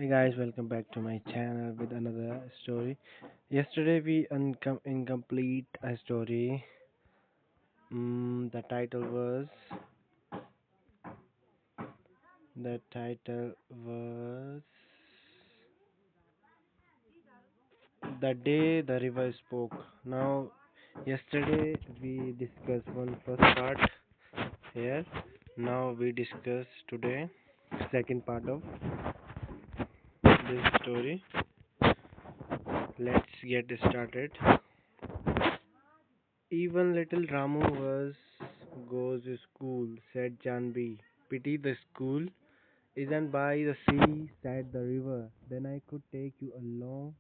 Hey guys, welcome back to my channel with another story. Yesterday we incomplete a story. The title was The Day the River Spoke. Now, yesterday we discussed one first part here. Now we discuss today second part of this story. Let's get started. Even little Ramu was goes to school, said Janvi. Pity the school isn't by the sea, said the river. Then I could take you along,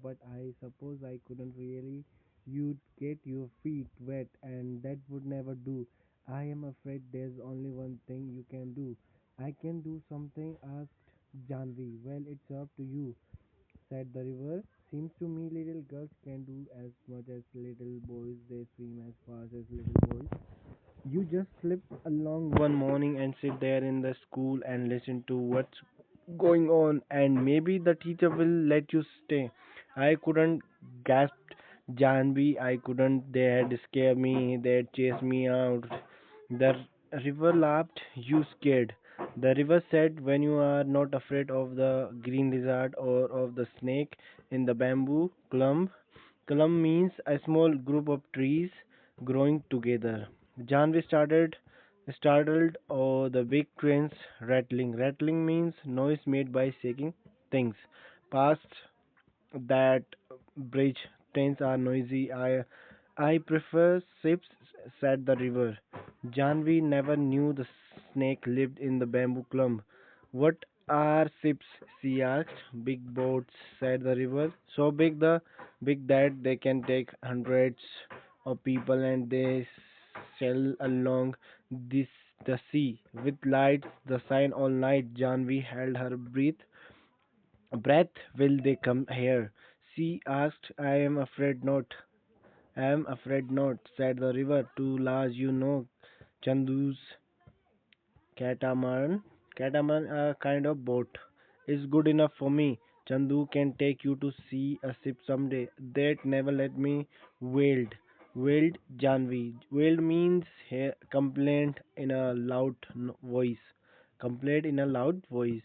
but I suppose I couldn't really. You'd get your feet wet, and that would never do. I am afraid there's only one thing you can do. I can do something, asked Janvi. Well, it's up to you, said the river. Seems to me little girls can do as much as little boys. They swim as fast as little boys. You just slip along one morning and sit there in the school and listen to what's going on, and maybe the teacher will let you stay. I couldn't, gasped Janvi. I couldn't. They'd scare me. They'd chase me out. The river laughed. You scared? The river said, when you are not afraid of the green lizard or of the snake in the bamboo clump. Clump means a small group of trees growing together. Janvi startled, oh, the big trains rattling. Rattling means noise made by shaking things. Past that bridge, trains are noisy. I prefer ships, said the river. Janvi never knew the snake lived in the bamboo clump. What are ships? She asked. Big boats, said the river. So big that they can take hundreds of people and they sail along this the sea with lights the sign all night. Janvi held her breath. Will they come here? She asked. I am afraid not. I am afraid not, said the river. Too large, Chandu's catamaran. Catamaran, a kind of boat, is good enough for me. Chandu can take you to see a ship someday. That never let me wailed. Wailed Janvi. Wailed means complaint in a loud voice. Complaint in a loud voice.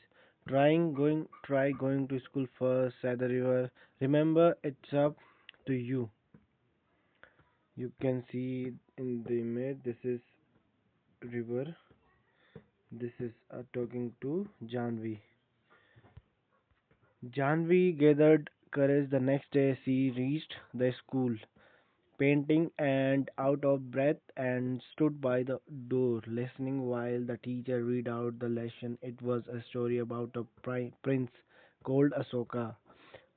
Try going to school first, said the river. Remember, it's up to you. You can see in the image, this is river. This is talking to Janvi. Janvi gathered courage. The next day she reached the school, panting and out of breath, and stood by the door listening while the teacher read out the lesson. It was a story about a prince called Asoka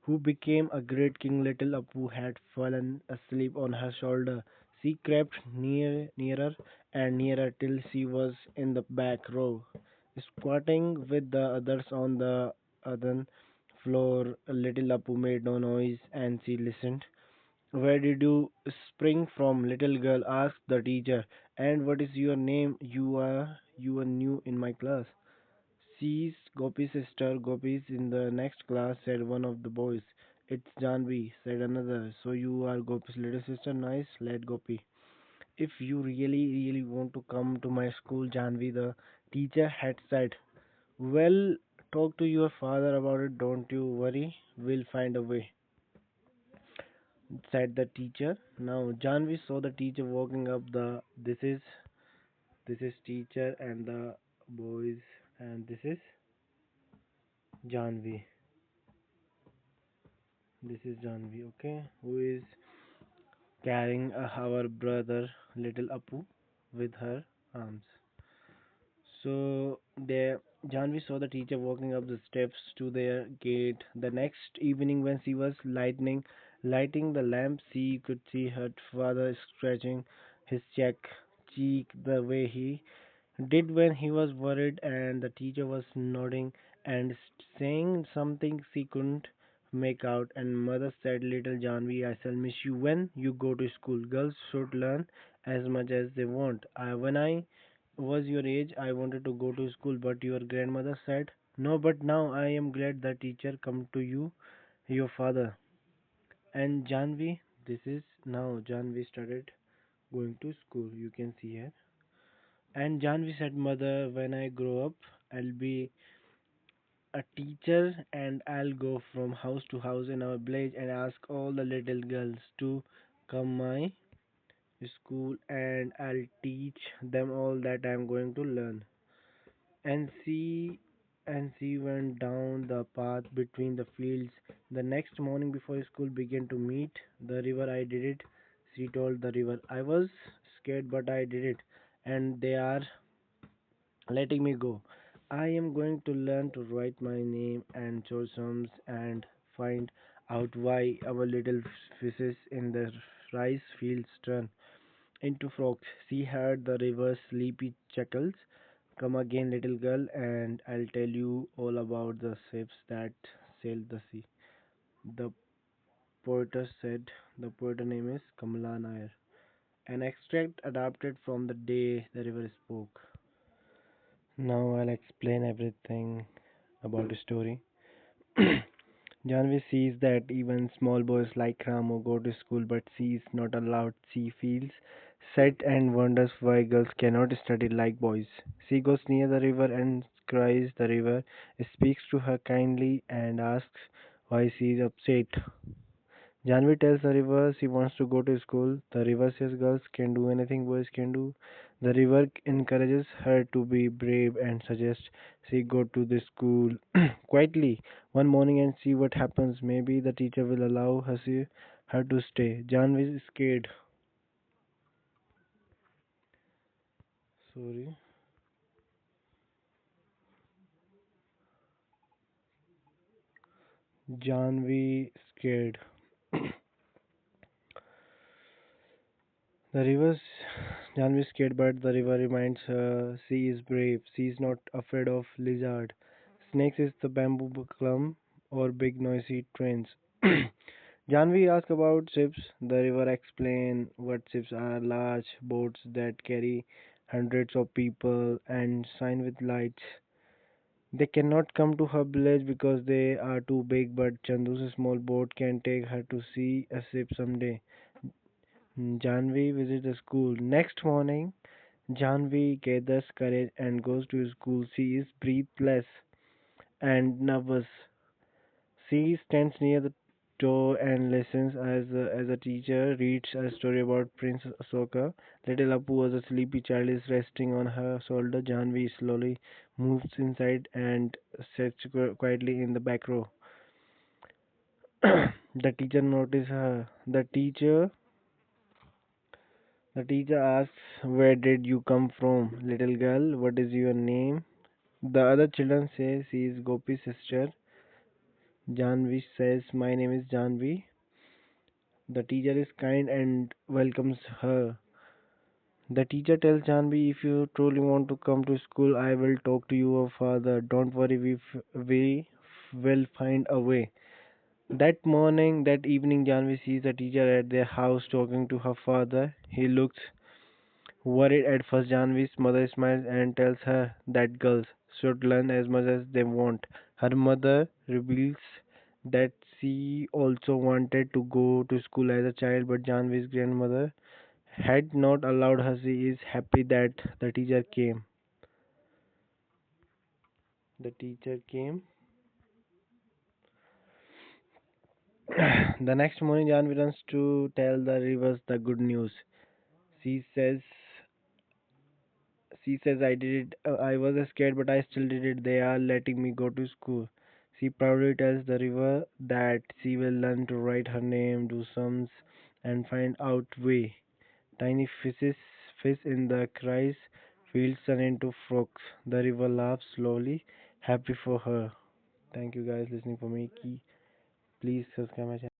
who became a great king. Little Apu had fallen asleep on her shoulder. She crept nearer and nearer till she was in the back row, squatting with the others on the other floor. Little Apu made no noise and she listened. Where did you spring from, little girl? Asked the teacher. And what is your name? You are new in my class. She's Gopi's sister. Gopi's in the next class, said one of the boys. It's Janvi, said another. So you are Gopi's little sister? Nice, led Gopi. If you really want to come to my school, Janvi, the teacher had said. Well, talk to your father about it. Don't you worry. We'll find a way, said the teacher. Now Janvi saw the teacher walking up the. This is teacher and the boys, and this is Janvi. This is Janvi, okay, who is carrying our brother little Apu with her arms. So there, Janvi saw the teacher walking up the steps to their gate. The next evening, when she was lighting the lamp, she could see her father scratching his cheek the way he did when he was worried, and the teacher was nodding and saying something she couldn't make out. And mother said, little Janvi, I shall miss you when you go to school. Girls should learn as much as they want. When I was your age, I wanted to go to school, but your grandmother said No, but now I am glad the teacher come to you, your father. And Janvi, this is now Janvi started going to school, you can see here. And Janvi said, Mother, when I grow up, I'll be a teacher and I'll go from house to house in our village and ask all the little girls to come my school and I'll teach them all that I'm going to learn. And she went down the path between the fields. The next morning before school began to meet the river, I did it. She told the river. I was scared, but I did it, and they are letting me go. I am going to learn to write my name and show sums and find out why our little fishes in the rice fields turn into frogs. She heard the river's sleepy chuckles. Come again, little girl, and I'll tell you all about the ships that sailed the sea. The poetess said, the poet name is Kamala Nair. An extract adapted from the day the river spoke. Now I'll explain everything about the story. Janvi sees that even small boys like Ramu go to school, but she is not allowed. She feels sad and wonders why girls cannot study like boys. She goes near the river and cries the river, speaks to her kindly, and asks why she is upset. Janvi tells the river she wants to go to school. The river says girls can do anything boys can do. The river encourages her to be brave and suggests she go to the school quietly one morning and see what happens. Maybe the teacher will allow her to stay. Janvi is scared. Sorry. Janvi scared. The river's Janvi scared, but the river reminds her she is brave. She is not afraid of lizard. Snakes is the bamboo clump or big noisy trains. Janvi asks about ships. The river explain what ships are large boats that carry hundreds of people and shine with lights. They cannot come to her village because they are too big, but Chandu's small boat can take her to see a ship someday. Janvi visits the school. Next morning, Janvi gathers courage and goes to school. She is breathless and nervous. She stands near the door and listens as a teacher reads a story about Prince Asoka. Little Apu was a sleepy child is resting on her shoulder. Janvi slowly moves inside and sits quietly in the back row. The teacher notices her. The teacher asks, where did you come from, little girl? What is your name? The other children say she is Gopi's sister. Janvi says, my name is Janvi. The teacher is kind and welcomes her. The teacher tells Janvi, if you truly want to come to school, I will talk to your father. Don't worry, we will find a way. That evening, Janvi sees the teacher at their house talking to her father. He looks worried at first. Janvi's mother smiles and tells her that girls should learn as much as they want. Her mother reveals that she also wanted to go to school as a child, but Janvi's grandmother had not allowed her. She is happy that the teacher came. The teacher came. The next morning, Janvi runs to tell the rivers the good news. She says She says, I did it. I was scared, but I still did it. They are letting me go to school. She proudly tells the river that she will learn to write her name, do sums, and find out way. Tiny fish in the rice fields turn into frogs. The river laughs slowly, happy for her. Thank you guys listening for me. Please subscribe my channel.